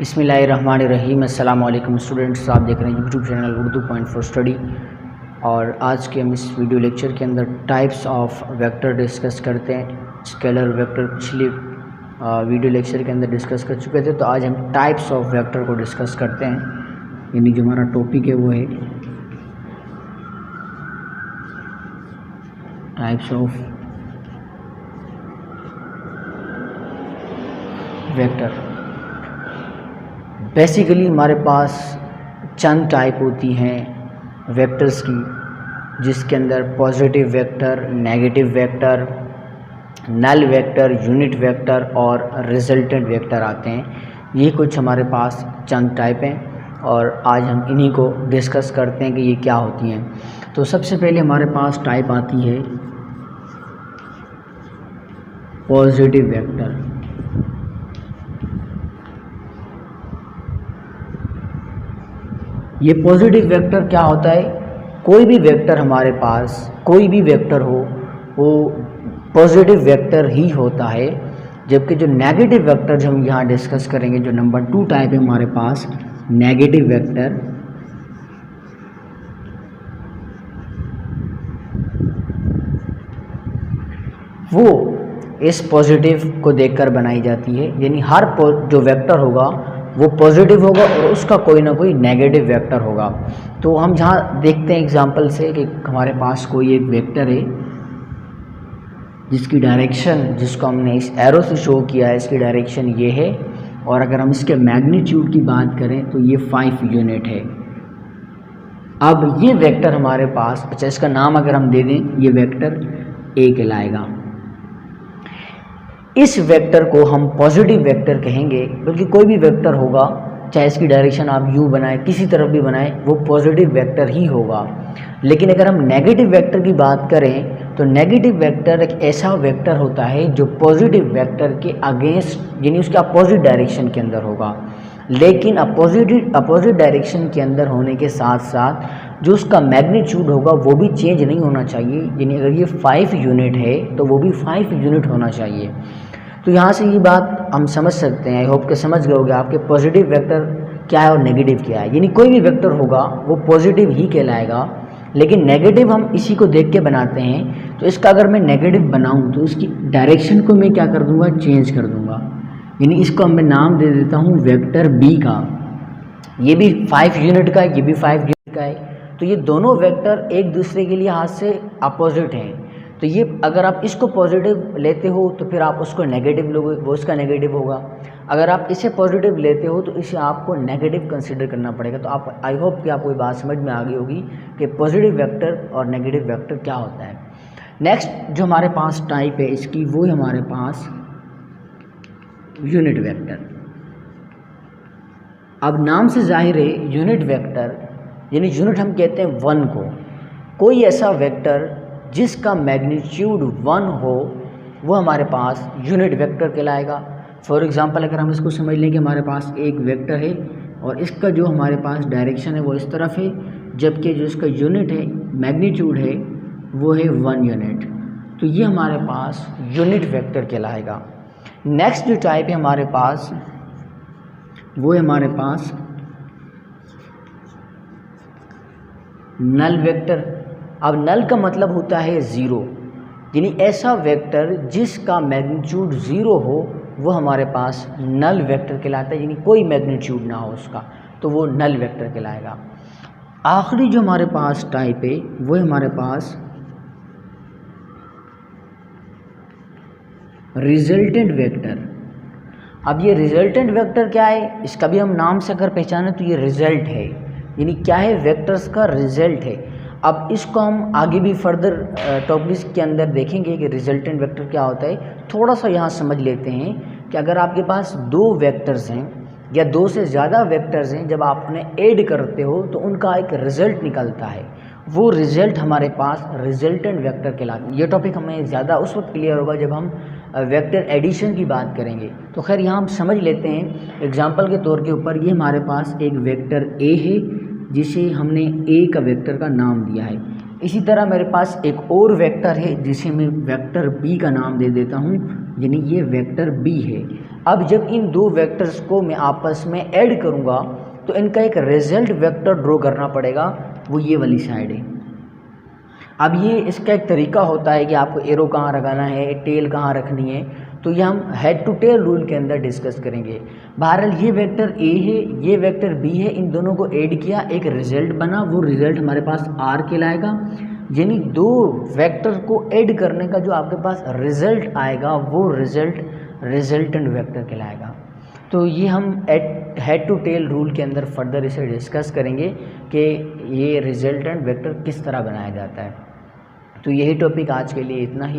बिस्मिल्लाहिर्रहमानिर्रहीम। अस्सलाम वालेकुम स्टूडेंट्स, आप देख रहे हैं YouTube channel Urdu point for study. और आज के हम इस वीडियो लेक्चर के अंदर टाइप्स ऑफ वेक्टर डिस्कस करते हैं। स्केलर वेक्टर पिछले वीडियो लेक्चर के अंदर डिस्कस कर चुके थे, तो आज हम टाइप्स ऑफ वेक्टर को डिस्कस करते हैं। यानी जो हमारा टॉपिक है वो है टाइप्स ऑफ वेक्टर। बेसिकली हमारे पास चंद टाइप होती हैं वेक्टर्स की, जिसके अंदर positive vector, negative vector, null vector, unit vector और रिजल्टेंट वेक्टर आते हैं। ये कुछ हमारे पास चंद टाइप हैं और आज हम इन्हीं को डिस्कस करते हैं कि ये क्या होती हैं। तो सबसे पहले हमारे पास टाइप आती है पॉजिटिव वेक्टर। ये पॉजिटिव वेक्टर क्या होता है? कोई भी वेक्टर हमारे पास, कोई भी वेक्टर हो, वो पॉजिटिव वेक्टर ही होता है। जबकि जो नेगेटिव वेक्टर जो हम यहाँ डिस्कस करेंगे, जो नंबर 2 टाइप है हमारे पास नेगेटिव वेक्टर, वो इस पॉजिटिव को देखकर बनाई जाती है। यानी हर जो वेक्टर होगा वो पॉजिटिव होगा और उसका कोई ना कोई नेगेटिव वेक्टर होगा। तो हम जहाँ देखते हैं एग्जांपल से कि हमारे पास कोई एक वेक्टर है जिसकी डायरेक्शन, जिसको हमने इस एरो से शो किया है, इसकी डायरेक्शन ये है। और अगर हम इसके मैग्नीट्यूड की बात करें तो ये 5 यूनिट है। अब ये वेक्टर हमारे पास, अच्छा इसका नाम अगर हम दे दें, ये वेक्टर ए कहलाएगा। इस वेक्टर को हम पॉजिटिव वेक्टर कहेंगे, बल्कि कोई भी वेक्टर होगा, चाहे इसकी डायरेक्शन आप यू बनाएं, किसी तरफ भी बनाएं, वो पॉजिटिव वेक्टर ही होगा। लेकिन अगर हम नेगेटिव वेक्टर की बात करें तो नेगेटिव वेक्टर एक ऐसा वेक्टर होता है जो पॉजिटिव वेक्टर के अगेंस्ट, यानी उसके अपोजिट डायरेक्शन के अंदर होगा। लेकिन अपोजिट डायरेक्शन के अंदर होने के साथ साथ जो उसका मैग्नीट्यूड होगा वो भी चेंज नहीं होना चाहिए। यानी अगर ये 5 यूनिट है तो वो भी 5 यूनिट होना चाहिए। तो यहाँ से ये बात हम समझ सकते हैं, आई होप कि समझ गए होगे आपके पॉजिटिव वेक्टर क्या है और नेगेटिव क्या है। यानी कोई भी वेक्टर होगा वो पॉजिटिव ही कहलाएगा। लेकिन नेगेटिव हम इसी को देख के बनाते हैं। तो इसका अगर मैं नेगेटिव बनाऊँ तो इसकी डायरेक्शन को मैं क्या कर दूँगा, चेंज कर दूँगा। यानी इसको मैं नाम दे देता हूँ वेक्टर बी का। ये भी 5 यूनिट का है, ये भी 5 यूनिट का है। तो ये दोनों वेक्टर एक दूसरे के लिए हाथ से अपोजिट हैं। तो ये अगर आप इसको पॉजिटिव लेते हो तो फिर आप उसको नेगेटिव लोगे, वो उसका नेगेटिव होगा। अगर आप इसे पॉजिटिव लेते हो तो इसे आपको नेगेटिव कंसीडर करना पड़ेगा। तो आप, आई होप कि आपको ये बात समझ में आ गई होगी कि पॉजिटिव वेक्टर और नेगेटिव वेक्टर क्या होता है। नेक्स्ट जो हमारे पास टाइप है इसकी, वो है हमारे पास यूनिट वेक्टर। अब नाम से जाहिर है यूनिट वेक्टर, यानी यूनिट हम कहते हैं 1 को। कोई ऐसा वेक्टर जिसका मैग्नीट्यूड 1 हो वो हमारे पास यूनिट वेक्टर कहलाएगा। फॉर एग्जांपल अगर हम इसको समझ लें कि हमारे पास एक वेक्टर है और इसका जो हमारे पास डायरेक्शन है वो इस तरफ है, जबकि जो इसका यूनिट है, मैग्नीट्यूड है, वो है 1 यूनिट। तो ये हमारे पास यूनिट वेक्टर कहलाएगा। नेक्स्ट जो टाइप है हमारे पास, वो है हमारे पास नल वेक्टर। अब नल का मतलब होता है 0, यानी ऐसा वेक्टर जिसका मैग्नीट्यूड 0 हो वो हमारे पास नल वेक्टर कहलाता है। यानी कोई मैग्नीट्यूड ना हो उसका, तो वो नल वेक्टर कहलाएगा। आखिरी जो हमारे पास टाइप है वो है हमारे पास रिजल्टेंट वेक्टर। अब ये रिजल्टेंट वेक्टर क्या है? इसका भी हम नाम से अगर पहचानें तो ये रिजल्ट है। यानी क्या है? वेक्टर्स का रिजल्ट है। अब इसको हम आगे भी फर्दर टॉपिक्स के अंदर देखेंगे कि रिजल्टेंट वेक्टर क्या होता है। थोड़ा सा यहाँ समझ लेते हैं कि अगर आपके पास 2 वेक्टर्स हैं या 2 से ज़्यादा वेक्टर्स हैं, जब आप उन्हें ऐड करते हो तो उनका एक रिजल्ट निकलता है। वो रिजल्ट हमारे पास रिजल्टेंट वेक्टर कहलाता है। ये टॉपिक हमें ज़्यादा उस वक्त क्लियर होगा जब हम वेक्टर एडिशन की बात करेंगे। तो खैर यहाँ हम समझ लेते हैं एग्जांपल के तौर के ऊपर। ये हमारे पास एक वेक्टर ए है जिसे हमने ए का वेक्टर का नाम दिया है। इसी तरह मेरे पास एक और वेक्टर है जिसे मैं वेक्टर बी का नाम दे देता हूँ, यानी ये वेक्टर बी है। अब जब इन दो वेक्टर्स को मैं आपस में ऐड करूँगा तो इनका एक रिजल्ट वेक्टर ड्रॉ करना पड़ेगा, वो ये वाली साइड है। अब ये इसका एक तरीका होता है कि आपको एरो कहाँ लगाना है, टेल कहाँ रखनी है, तो ये हम हेड टू टेल रूल के अंदर डिस्कस करेंगे। बहरहाल ये वेक्टर ए है, ये वेक्टर बी है, इन दोनों को ऐड किया, एक रिजल्ट बना, वो रिजल्ट हमारे पास आर कहलाएगा। यानी दो वेक्टर को ऐड करने का जो आपके पास रिजल्ट आएगा वो रिजल्ट रिजल्टेंट वेक्टर कहलाएगा। तो ये हम हेड टू टेल रूल के अंदर फर्दर इसे डिस्कस करेंगे कि ये रिजल्टेंट वेक्टर किस तरह बनाया जाता है। तो यही टॉपिक आज के लिए इतना ही।